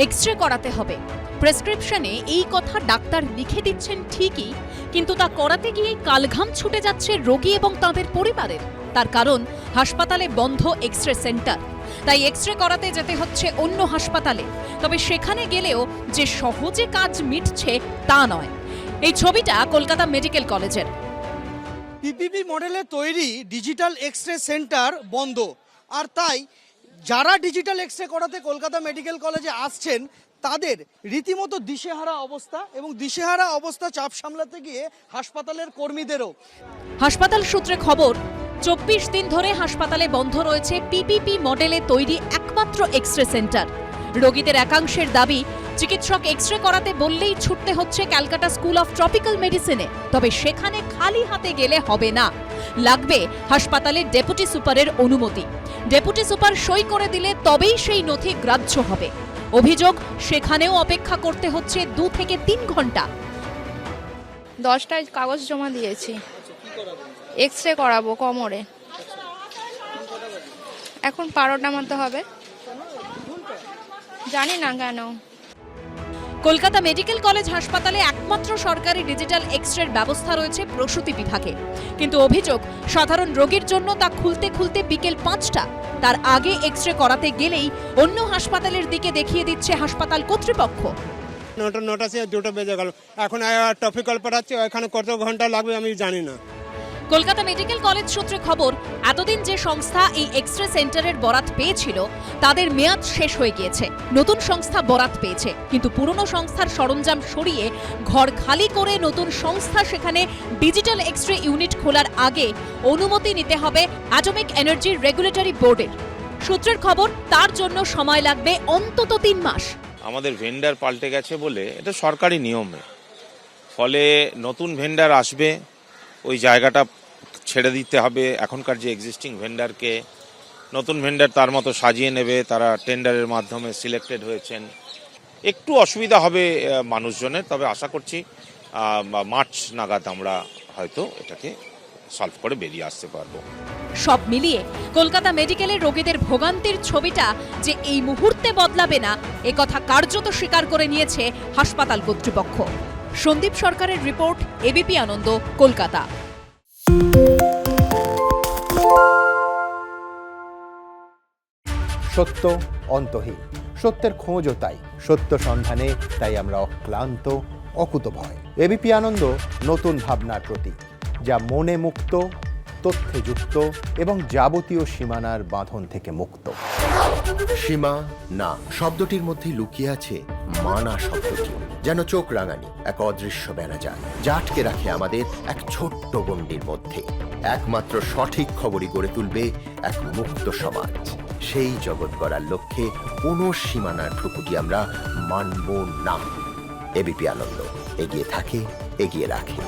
X-ray করাতে হবে। প্রেসক্রিপশনে এই কথা ডাক্তার লিখে দিচ্ছেন ঠিকই, কিন্তু তা করাতে গিয়ে কালঘাম ছুটে যাচ্ছে রোগী এবং তাদের পরিবারের। তার কারণ হাসপাতালে বন্ধ এক্স-রে সেন্টার, তাই এক্স-রে করাতে যেতে হচ্ছে অন্য হাসপাতালে। তবে সেখানে গেলেও যে সহজে কাজ মিটছে তা নয়। এই ছবিটা কলকাতা মেডিকেল কলেজের। পিপিপি মডেলে তৈরি ডিজিটাল এক্স-রে সেন্টার বন্ধ, আর তাই যারা ডিজিটাল এক্স-রে করাতে কলকাতা মেডিকেল কলেজে আসছেন তাদের রীতিমতো দিশেহারা অবস্থা, এবং দিশেহারা অবস্থা চাপ সামলাতে গিয়ে হাসপাতালের কর্মীদেরও। হাসপাতাল সূত্রে খবর, 24 দিন ধরে হাসপাতালে বন্ধ রয়েছে পিপিপি মডেলে তৈরি একমাত্র এক্স-রে সেন্টার। রোগীদের একাংশের দাবি, চিকিৎসক এক্স-রে করাতে বললেই ছুটতে হচ্ছে ক্যালকাটা স্কুল অফ ট্রপিক্যাল মেডিসিনে। তবে সেখানে খালি হাতে গেলে হবে না, লাগবে হাসপাতালের ডেপুটি সুপারের অনুমতি। ডেপুটি সুপার সই করে দিলে তবেই সেই নথি গ্রাহ্য হবে। অভিযোগ, সেখানেও অপেক্ষা করতে হচ্ছে 2 থেকে 3 ঘন্টা। 10টায় কাগজ জমা দিয়েছি, এক্স-রে করাবো কোমরে। এখন 12টা মতো হবে, জানি না কেন। কলকাতা মেডিকেল কলেজ হাসপাতালে একমাত্র সরকারি ডিজিটাল এক্স-রের ব্যবস্থা রয়েছে প্রসূতি বিভাগে, কিন্তু অভিযোগ সাধারণ রোগীর জন্য তা খুলতে খুলতে বিকেল 5টা। তার আগে এক্স-রে করাতে গেলেই অন্য হাসপাতালের দিকে দেখিয়ে দিচ্ছে হাসপাতাল কর্তৃপক্ষ। 9টা থেকে 2টা বেজে গেল, এখন টপিক্যাল পড়াচ্ছে, এখানে কত ঘন্টা লাগবে আমি জানি না। কলকাতা মেডিকেল কলেজ সূত্রে খবর, এতদিন যে সংস্থা এই এক্স-রে সেন্টারের বরাত পেয়েছিল তাদের মেয়াদ শেষ হয়ে গিয়েছে। নতুন সংস্থা বরাত পেয়েছে, কিন্তু পুরনো সংস্থার সরঞ্জাম সরিয়ে ঘর খালি করে নতুন সংস্থা সেখানে ডিজিটাল এক্স-রে ইউনিট খোলার আগে অনুমতি নিতে হবে অ্যাটমিক এনার্জি রেগুলেটরি বোর্ডের। সূত্রের খবর, তার জন্য সময় লাগবে অন্তত 3 মাস। আমাদের ভেন্ডার পাল্টে গেছে বলে এটা সরকারি নিয়মে, ফলে নতুন ভেন্ডার আসবে, ওই জায়গাটা ছেড়ে দিতে হবে এখনকার যে এক্সিস্টিং ভেন্ডারকে। নতুন ভেন্ডার তার মতো সাজিয়ে নেবে, তারা টেন্ডারের মাধ্যমে সিলেক্টেড হয়েছেন। একটু অসুবিধা হবে মানুষজনের, তবে আশা করছি মার্চ নাগাদ আমরা হয়তো এটাকে সলভ করে বেরিয়ে আসতে পারবো। সব মিলিয়ে কলকাতা মেডিকেলের রোগীদের ভোগান্তির ছবিটা যে এই মুহূর্তে বদলাবে না, একথা কার্যত স্বীকার করে নিয়েছে হাসপাতাল কর্তৃপক্ষ। সন্দীপ সরকারের রিপোর্ট, এবিপি আনন্দ, কলকাতা। সত্য অন্তহীন, সত্যের খোঁজও তাই, সত্য সন্ধানে তাই আমরা অক্লান্ত, অকুতভয়। এবিপি আনন্দ নতুন ভাবনার প্রতীক, যা মনে মুক্ত, তথ্যে যুক্ত এবং যাবতীয় সীমানার বাঁধন থেকে মুক্ত। সীমা না শব্দটির মধ্যে লুকিয়ে আছে মানা শব্দটি, যেন চোখ রাঙানি এক অদৃশ্য বেড়াজাল, যা আটকে রাখে আমাদের এক ছোট্ট গণ্ডির মধ্যে। একমাত্র সঠিক খবরই গড়ে তুলবে এক মুক্ত সমাজ। সেই জগৎ গড়ার লক্ষ্যে কোনো সীমানার ঠুকুটি আমরা মানব না। এবিপি আনন্দ এগিয়ে থাকে, এগিয়ে রাখে।